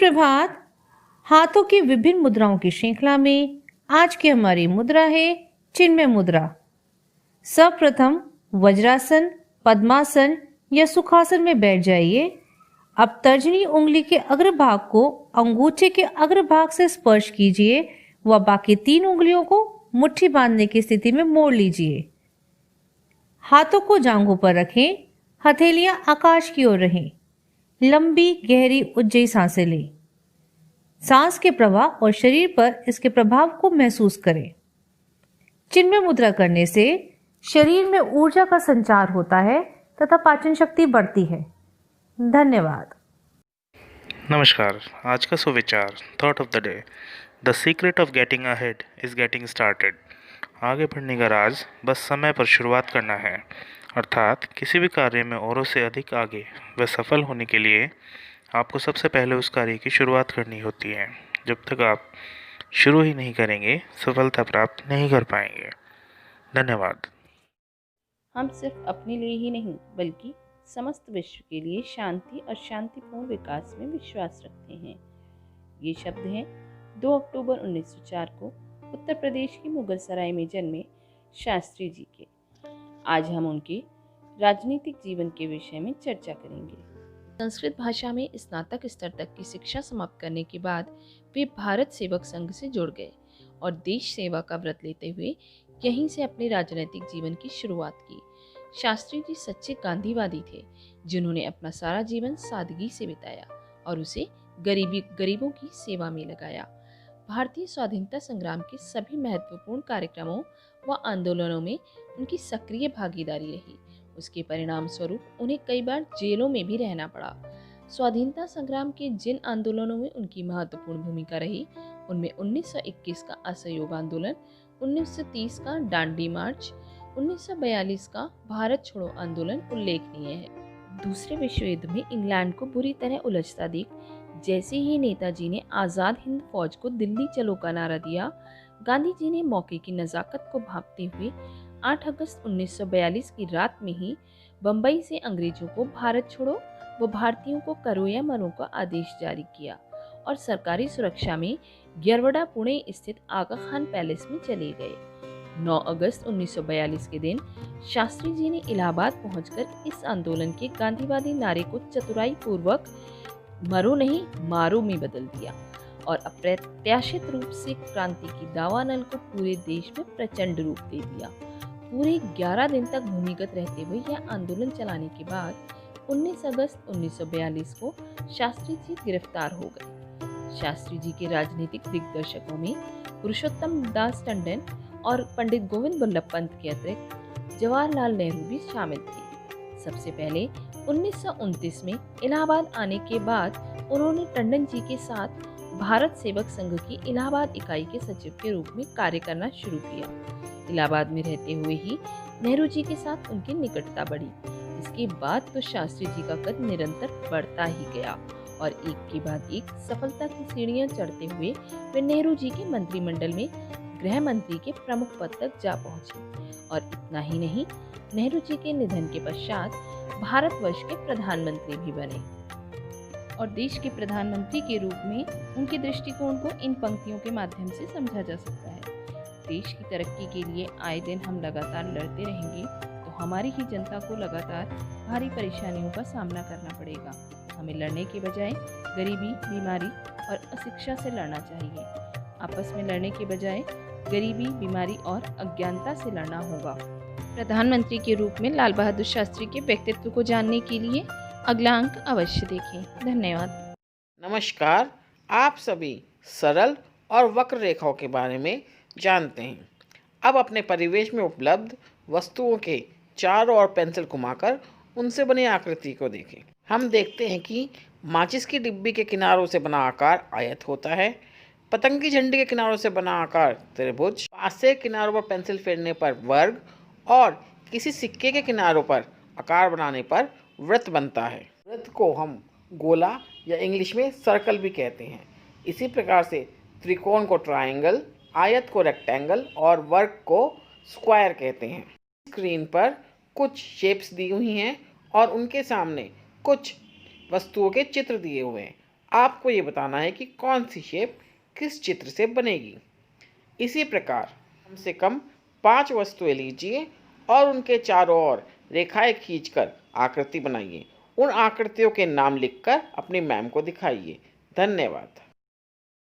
सुप्रभात। हाथों की विभिन्न मुद्राओं की श्रृंखला में आज की हमारी मुद्रा है चिन्मय मुद्रा। सर्वप्रथम वज्रासन, पद्मासन या सुखासन में बैठ जाइए। अब तर्जनी उंगली के अग्रभाग को अंगूठे के अग्रभाग से स्पर्श कीजिए व बाकी 3 उंगलियों को मुट्ठी बांधने की स्थिति में मोड़ लीजिए। हाथों को जांघों पर रखें, हथेलियां आकाश की ओर रहें। लंबी गहरी उज्जयी सांसें लें। सांस के प्रवाह और शरीर पर इसके प्रभाव को महसूस करें। चिन्मय मुद्रा करने से शरीर में ऊर्जा का संचार होता है तथा पाचन शक्ति बढ़ती है। धन्यवाद। नमस्कार। आज का सुविचार thought of the day. The secret of getting ahead is getting started. आगे बढ़ने का राज बस समय पर शुरुआत करना है। अर्थात किसी भी कार्य में औरों से अधिक आगे व सफल होने के लिए आपको सबसे पहले उस कार्य की शुरुआत करनी होती है। जब तक आप शुरू ही नहीं करेंगे सफलता प्राप्त नहीं कर पाएंगे। धन्यवाद। हम सिर्फ अपने लिए ही नहीं बल्कि समस्त विश्व के लिए शांति और शांतिपूर्ण विकास में विश्वास रखते हैं। ये शब्द हैं 2 अक्टूबर 1904 को उत्तर प्रदेश के मुगलसराय में जन्मे शास्त्री जी के। आज हम उनके राजनीतिक जीवन के विषय में चर्चा करेंगे। संस्कृत भाषा में स्नातक स्तर तक की शिक्षा समाप्त करने के बाद वे भारत सेवक संघ से जुड़ गए और देश सेवा का व्रत लेते हुए यहीं से अपने राजनीतिक जीवन की शुरुआत की। शास्त्री जी सच्चे गांधीवादी थे जिन्होंने अपना सारा जीवन सादगी से बिताया और उसे गरीबों की सेवा में लगाया। भारतीय स्वाधीनता संग्राम के सभी महत्वपूर्ण कार्यक्रमों व आंदोलनों में उनकी सक्रिय भागीदारी रही। उसके परिणाम स्वरूप उन्हें कई बार जेलों में भी रहना पड़ा। स्वाधीनता संग्राम के जिन आंदोलनों में उनकी महत्वपूर्ण भूमिका रही उनमें 1921 का असहयोग आंदोलन, 1930 का डांडी मार्च, 1942 का भारत छोड़ो आंदोलन उल्लेखनीय है। दूसरे विश्व युद्ध में इंग्लैंड को बुरी तरह उलझता देख जैसे ही नेताजी ने आज़ाद हिंद फौज को दिल्ली चलो का नारा दिया, गांधी जी ने मौके की नज़ाकत को भांपते हुए 8 अगस्त 1942 की रात में ही बंबई से अंग्रेजों को भारत छोड़ो व भारतीयों को करो या मरो का आदेश जारी किया और सरकारी सुरक्षा में गिरवडा पुणे स्थित आगा खान पैलेस में चले गए। 9 अगस्त 1942 के दिन शास्त्री जी ने इलाहाबाद पहुंचकर इस आंदोलन के गांधीवादी नारे को चतुराई पूर्वक मरो नहीं मारो में बदल दिया और अप्रत्याशित रूप से क्रांति की दावानल को पूरे देश में प्रचंड रूप दे दिया। पूरे 11 दिन तक भूमिगत रहते हुए यह आंदोलन चलाने के बाद 19 अगस्त 1942 को शास्त्री जी गिरफ्तार हो गए। शास्त्री जी के राजनीतिक दिग्दर्शकों में पुरुषोत्तम दास टंडन और पंडित गोविंद बल्लभ पंत के अतिरिक्त जवाहरलाल नेहरू भी शामिल थे। सबसे पहले 1929 में इलाहाबाद आने के बाद उन्होंने टंडन जी के साथ भारत सेवक संघ की इलाहाबाद इकाई के सचिव के रूप में कार्य करना शुरू किया। इलाहाबाद में रहते हुए ही नेहरू जी के साथ उनकी निकटता बढ़ी। इसके बाद तो शास्त्री जी का कद निरंतर बढ़ता ही गया और एक के बाद एक सफलता की सीढ़ियां चढ़ते हुए वे नेहरू जी के मंत्रिमंडल में गृह मंत्री के प्रमुख पद तक जा पहुंचे। और इतना ही नहीं, नेहरू जी के निधन के पश्चात भारतवर्ष के प्रधानमंत्री भी बने और देश के प्रधानमंत्री के रूप में उनके दृष्टिकोण को इन पंक्तियों के माध्यम से समझा जा सकता है। देश की तरक्की के लिए आए दिन हम लगातार लड़ते रहेंगे तो हमारी ही जनता को लगातार भारी परेशानियों का सामना करना पड़ेगा। हमें लड़ने के बजाय गरीबी, बीमारी और अशिक्षा से लड़ना चाहिए। आपस में लड़ने के बजाय गरीबी, बीमारी और अज्ञानता से लड़ना होगा। प्रधानमंत्री के रूप में लाल बहादुर शास्त्री के व्यक्तित्व को जानने के लिए अगला अंक अवश्य देखें। धन्यवाद। नमस्कार। आप सभी सरल और वक्र रेखाओं के बारे में जानते हैं। अब अपने परिवेश में उपलब्ध वस्तुओं के चारों ओर पेंसिल घुमाकर उनसे बनी आकृति को देखें। हम देखते हैं कि माचिस की डिब्बी के किनारों से बना आकार आयत होता है, पतंगी झंडे के किनारों से बना आकार त्रिभुज, पास से किनारों पर पेंसिल फेरने पर वर्ग और किसी सिक्के के किनारों पर आकार बनाने पर वृत्त बनता है। वृत्त को हम गोला या इंग्लिश में सर्कल भी कहते हैं। इसी प्रकार से त्रिकोण को ट्रायंगल, आयत को रेक्टेंगल और वर्ग को स्क्वायर कहते हैं। स्क्रीन पर कुछ शेप्स दी हुई हैं और उनके सामने कुछ वस्तुओं के चित्र दिए हुए हैं। आपको ये बताना है कि कौन सी शेप किस चित्र से बनेगी। इसी प्रकार कम से कम 5 वस्तुएं लीजिए और उनके चारों ओर रेखाएं खींचकर आकृति बनाइए। उन आकृतियों के नाम लिखकर अपनी मैम को दिखाइए। धन्यवाद।